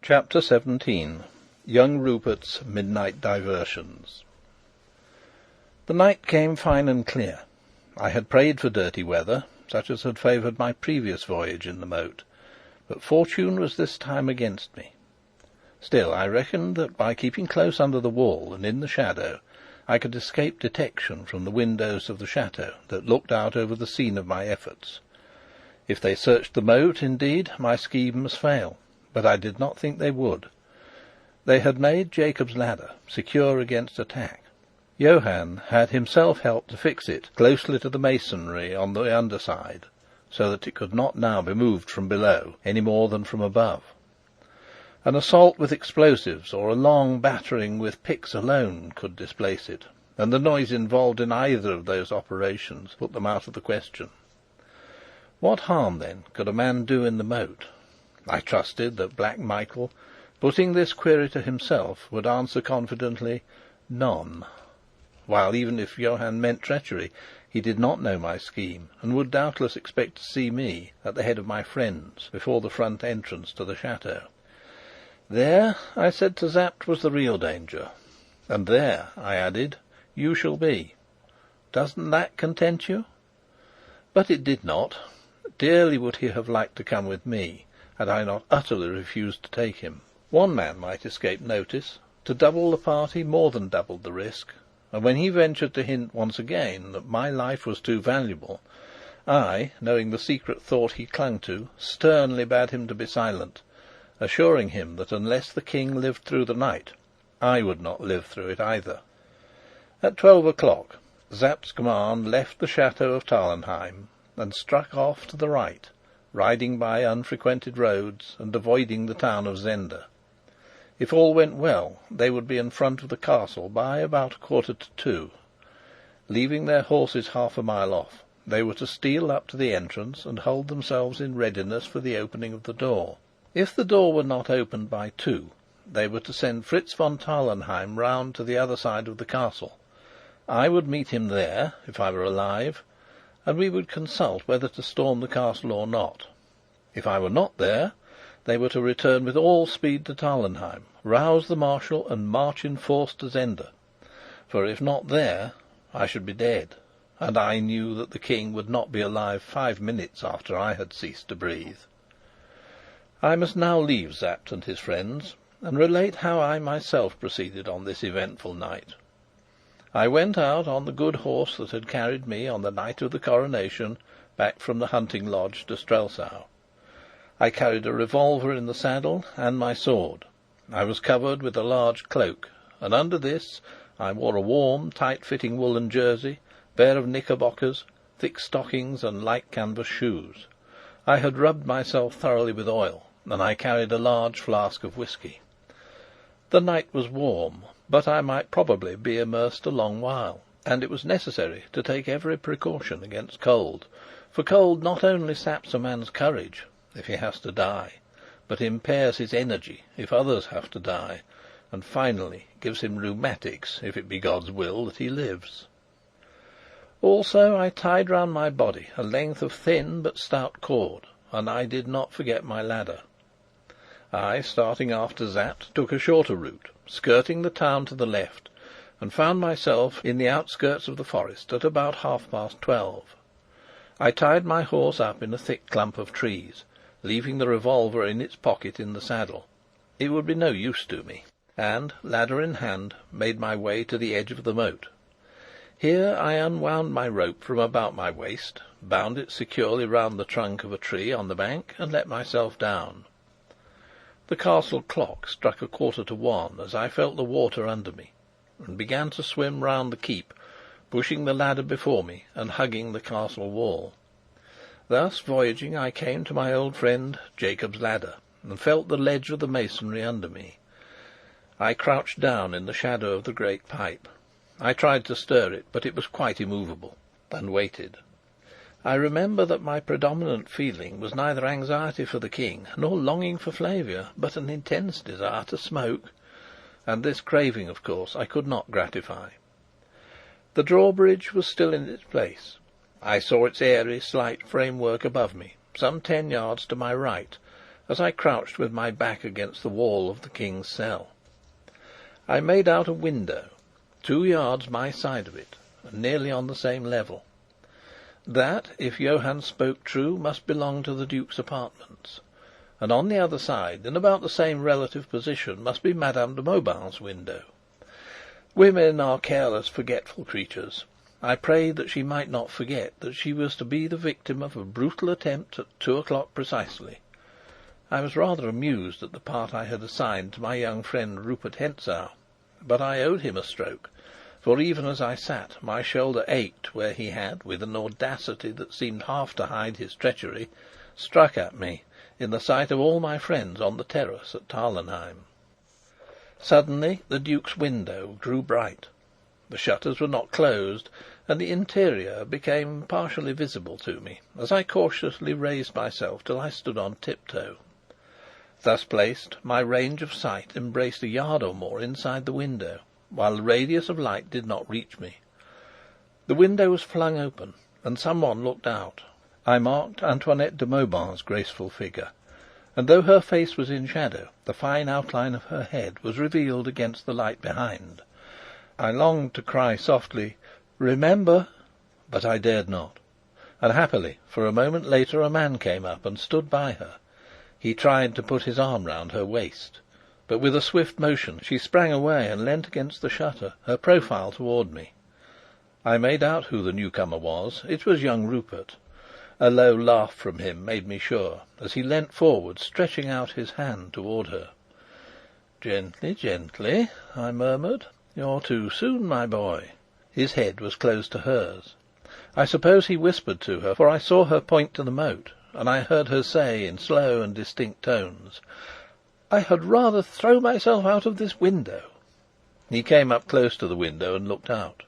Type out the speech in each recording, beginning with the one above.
Chapter 17. Young Rupert's Midnight Diversions. The night came fine and clear. I had prayed for dirty weather, such as had favoured my previous voyage in the moat, but fortune was this time against me. Still, I reckoned that by keeping close under the wall and in the shadow, I could escape detection from the windows of the chateau that looked out over the scene of my efforts. If they searched the moat, indeed, my scheme must fail, but I did not think they would. They had made Jacob's ladder secure against attack. Johann had himself helped to fix it closely to the masonry on the underside, so that it could not now be moved from below any more than from above. An assault with explosives or a long battering with picks alone could displace it, and the noise involved in either of those operations put them out of the question. What harm, then, could a man do in the moat? I trusted that Black Michael, putting this query to himself, would answer confidently, "None," while, even if Johann meant treachery, he did not know my scheme, and would doubtless expect to see me at the head of my friends before the front entrance to the chateau. There, I said to Sapt, was the real danger. And there, I added, you shall be. Doesn't that content you? But it did not. Dearly would he have liked to come with me, had I not utterly refused to take him. One man might escape notice. To double the party more than doubled the risk, and when he ventured to hint once again that my life was too valuable, I, knowing the secret thought he clung to, sternly bade him to be silent, assuring him that unless the King lived through the night, I would not live through it either. At 12 o'clock, Sapt's command left the chateau of Tarlenheim and struck off to the right, riding by unfrequented roads and avoiding the town of Zenda. If all went well, they would be in front of the castle by about 1:45. Leaving their horses half a mile off, they were to steal up to the entrance and hold themselves in readiness for the opening of the door. If the door were not opened by 2, they were to send Fritz von Tarlenheim round to the other side of the castle. I would meet him there, if I were alive, and we would consult whether to storm the castle or not. If I were not there, they were to return with all speed to Tarlenheim, rouse the marshal, and march in force to Zenda. For if not there, I should be dead, and I knew that the King would not be alive 5 minutes after I had ceased to breathe. I must now leave Sapt and his friends, and relate how I myself proceeded on this eventful night. I went out on the good horse that had carried me on the night of the coronation back from the hunting lodge to Strelsau. I carried a revolver in the saddle and my sword. I was covered with a large cloak, and under this I wore a warm, tight-fitting woolen jersey, pair of knickerbockers, thick stockings, and light canvas shoes. I had rubbed myself thoroughly with oil, and I carried a large flask of whisky. The night was warm, but I might probably be immersed a long while, and it was necessary to take every precaution against cold, for cold not only saps a man's courage if he has to die, but impairs his energy if others have to die, and finally gives him rheumatics if it be God's will that he lives. Also I tied round my body a length of thin but stout cord, and I did not forget my ladder. I, starting after Sapt, took a shorter route, skirting the town to the left, and found myself in the outskirts of the forest at about 12:30. I tied my horse up in a thick clump of trees, leaving the revolver in its pocket in the saddle. It would be no use to me, and, ladder in hand, made my way to the edge of the moat. Here I unwound my rope from about my waist, bound it securely round the trunk of a tree on the bank, and let myself down. The castle clock struck 1:45 as I felt the water under me, and began to swim round the keep, pushing the ladder before me and hugging the castle wall. Thus voyaging, I came to my old friend Jacob's ladder, and felt the ledge of the masonry under me. I crouched down in the shadow of the great pipe. I tried to stir it, but it was quite immovable, and waited. I remember that my predominant feeling was neither anxiety for the King nor longing for Flavia, but an intense desire to smoke, and this craving, of course, I could not gratify. The drawbridge was still in its place. I saw its airy, slight framework above me, some 10 yards to my right, as I crouched with my back against the wall of the King's cell. I made out a window, 2 yards my side of it, and nearly on the same level. That, if Johann spoke true, must belong to the Duke's apartments, and on the other side, in about the same relative position, must be Madame de Mauban's window. Women are careless, forgetful creatures. I prayed that she might not forget that she was to be the victim of a brutal attempt at 2 o'clock precisely. I was rather amused at the part I had assigned to my young friend Rupert Hentzau, but I owed him a stroke, for even as I sat, my shoulder ached where he had, with an audacity that seemed half to hide his treachery, struck at me, in the sight of all my friends on the terrace at Tarlenheim. Suddenly the Duke's window grew bright. The shutters were not closed, and the interior became partially visible to me, as I cautiously raised myself till I stood on tiptoe. Thus placed, my range of sight embraced a yard or more inside the window, while the radius of light did not reach me. The window was flung open, and some one looked out. I marked Antoinette de Mauban's graceful figure, and though her face was in shadow, the fine outline of her head was revealed against the light behind. I longed to cry softly, "Remember!" but I dared not, and happily, for a moment later, a man came up and stood by her. He tried to put his arm round her waist, but with a swift motion she sprang away and leant against the shutter, her profile toward me. I made out who the newcomer was. It was young Rupert. A low laugh from him made me sure, as he leant forward, stretching out his hand toward her. "Gently, gently," I murmured. "You're too soon, my boy." His head was close to hers. I suppose he whispered to her, for I saw her point to the moat, and I heard her say in slow and distinct tones, "I had rather throw myself out of this window." He came up close to the window and looked out.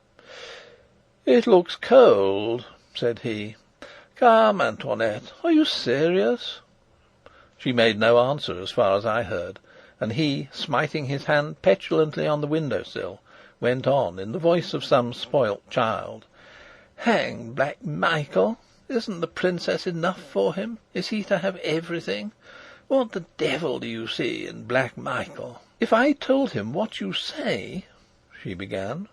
"It looks cold," said he. "Come, Antoinette, are you serious?" She made no answer as far as I heard, and he, smiting his hand petulantly on the window sill, went on in the voice of some spoilt child: "Hang Black Michael! Isn't the Princess enough for him? Is he to have everything? What the devil do you see in Black Michael?" "If I told him what you say," she began.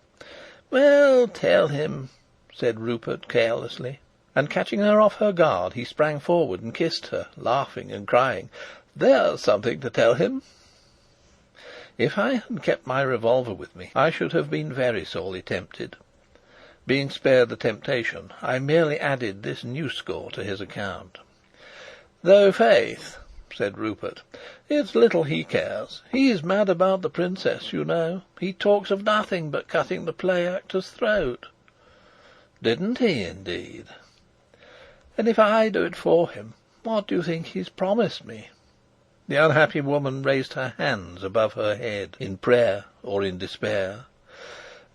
"Well, tell him," said Rupert carelessly, and catching her off her guard, he sprang forward and kissed her, laughing and crying, "There's something to tell him!" If I had kept my revolver with me, I should have been very sorely tempted. Being spared the temptation, I merely added this new score to his account. "Though, faith," said Rupert, "it's little he cares. He's mad about the Princess, you know. He talks of nothing but cutting the play actor's throat." "Didn't he, indeed?" "And if I do it for him, what do you think he's promised me?" The unhappy woman raised her hands above her head, in prayer or in despair.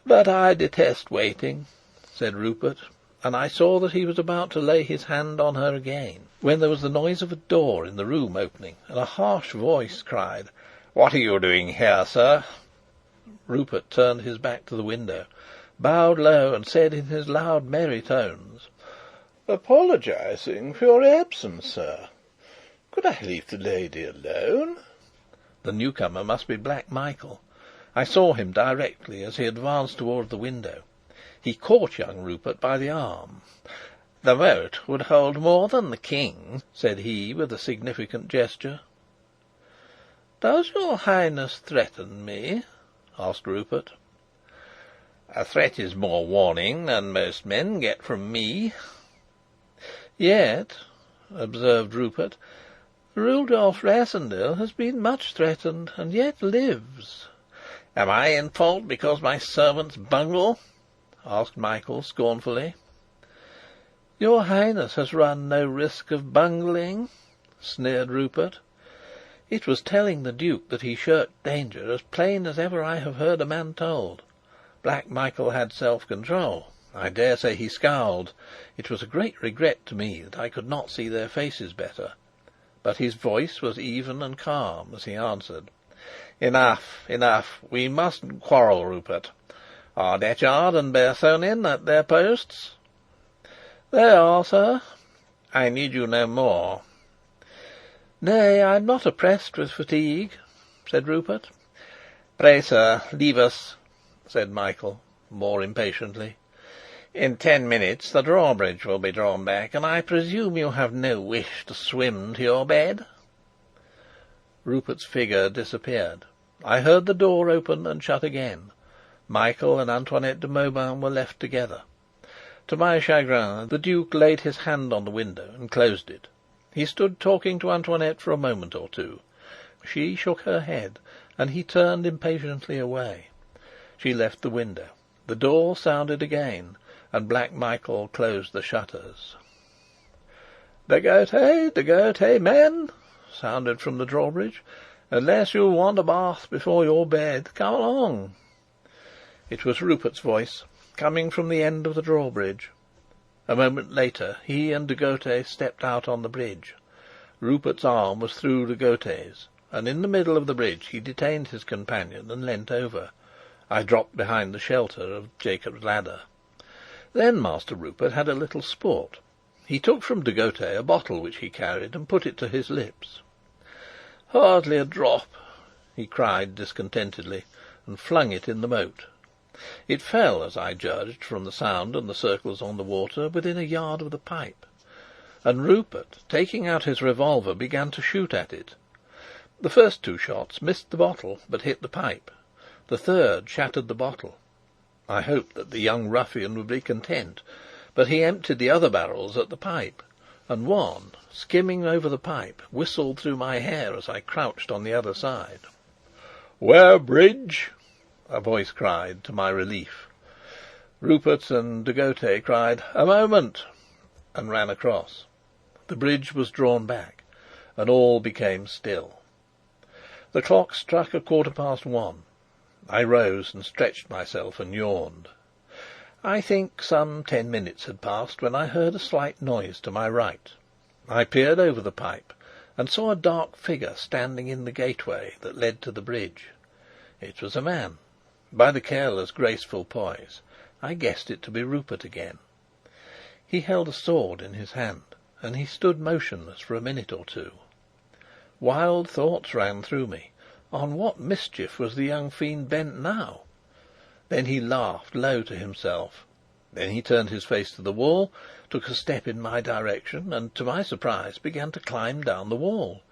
"But I detest waiting," said Rupert, and I saw that he was about to lay his hand on her again, when there was the noise of a door in the room opening, and a harsh voice cried, "What are you doing here, sir?" Rupert turned his back to the window, bowed low, and said in his loud, merry tones, "Apologizing for your absence, sir. Could I leave the lady alone?" The newcomer must be Black Michael. I saw him directly as he advanced towards the window. He caught young Rupert by the arm. "The moat would hold more than the King," said he, with a significant gesture. "Does your Highness threaten me?" asked Rupert. "A threat is more warning than most men get from me." "Yet," observed Rupert, "Rudolf Rassendyll has been much threatened, and yet lives." "Am I in fault because my servants bungle?" asked Michael scornfully. "Your Highness has run no risk of bungling," sneered Rupert. It was telling the Duke that he shirked danger as plain as ever I have heard a man told. Black Michael had self-control. I dare say he scowled. It was a great regret to me that I could not see their faces better. But his voice was even and calm as he answered: "Enough, enough. We mustn't quarrel, Rupert. Are Detchard and Bersonin at their posts?" "They are, sir." "I need you no more." "Nay, I am not oppressed with fatigue," said Rupert. "Pray, sir, leave us," said Michael, more impatiently. "In 10 minutes the drawbridge will be drawn back, and I presume you have no wish to swim to your bed." Rupert's figure disappeared. I heard the door open and shut again. Michael and Antoinette de Mauban were left together. To my chagrin, the Duke laid his hand on the window and closed it. He stood talking to Antoinette for a moment or two. She shook her head, and he turned impatiently away. She left the window. The door sounded again, and Black Michael closed the shutters. "Decoy, men!" sounded from the drawbridge. "Unless you want a bath before your bed, come along." It was Rupert's voice, coming from the end of the drawbridge. A moment later he and de Gautet stepped out on the bridge. Rupert's arm was through de Gautet's, and in the middle of the bridge he detained his companion and leant over. I dropped behind the shelter of Jacob's ladder. Then Master Rupert had a little sport. He took from de Gautet a bottle which he carried and put it to his lips. "Hardly a drop," he cried discontentedly, and flung it in the moat. It fell, as I judged from the sound and the circles on the water, within a yard of the pipe, and Rupert, taking out his revolver, began to shoot at it. The first 2 shots missed the bottle, but hit the pipe. The third shattered the bottle. I hoped that the young ruffian would be content, but he emptied the other barrels at the pipe, and one, skimming over the pipe, whistled through my hair as I crouched on the other side. "Where bridge?" a voice cried, to my relief. Rupert and de Gautet cried, "A moment!" and ran across. The bridge was drawn back, and all became still. The clock struck 1:15. I rose and stretched myself and yawned. I think some 10 minutes had passed when I heard a slight noise to my right. I peered over the pipe and saw a dark figure standing in the gateway that led to the bridge. It was a man. By the careless, graceful poise, I guessed it to be Rupert again. He held a sword in his hand, and he stood motionless for a minute or two. Wild thoughts ran through me. On what mischief was the young fiend bent now? Then he laughed low to himself. Then he turned his face to the wall, took a step in my direction, and, to my surprise, began to climb down the wall.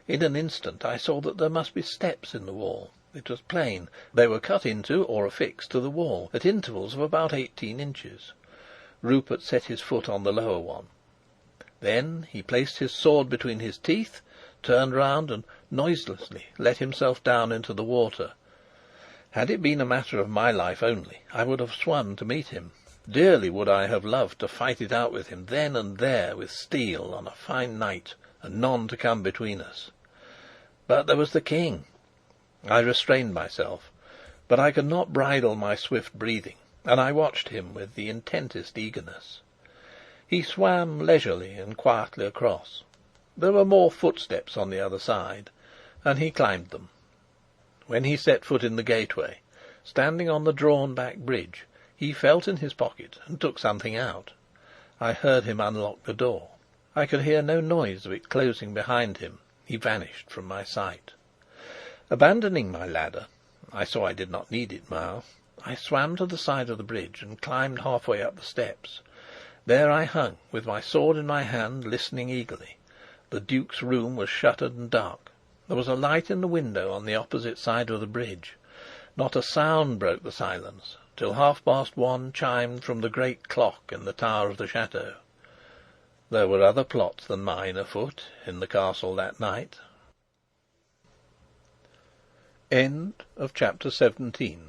In an instant I saw that there must be steps in the wall. It was plain. They were cut into or affixed to the wall, at intervals of about 18 inches. Rupert set his foot on the lower one. Then he placed his sword between his teeth, turned round, and noiselessly let himself down into the water. Had it been a matter of my life only, I would have swum to meet him. Dearly would I have loved to fight it out with him, then and there, with steel, on a fine night, and none to come between us. But there was the King. I restrained myself, but I could not bridle my swift breathing, and I watched him with the intentest eagerness. He swam leisurely and quietly across. There were more footsteps on the other side, and he climbed them. When he set foot in the gateway, standing on the drawn-back bridge, he felt in his pocket and took something out. I heard him unlock the door. I could hear no noise of it closing behind him. He vanished from my sight. Abandoning my ladder (I saw I did not need it now), I swam to the side of the bridge and climbed halfway up the steps. There I hung, with my sword in my hand, listening eagerly. The Duke's room was shuttered and dark. There was a light in the window on the opposite side of the bridge. Not a sound broke the silence till 1:30 chimed from the great clock in the tower of the chateau. There were other plots than mine afoot in the castle that night. Chapter 17.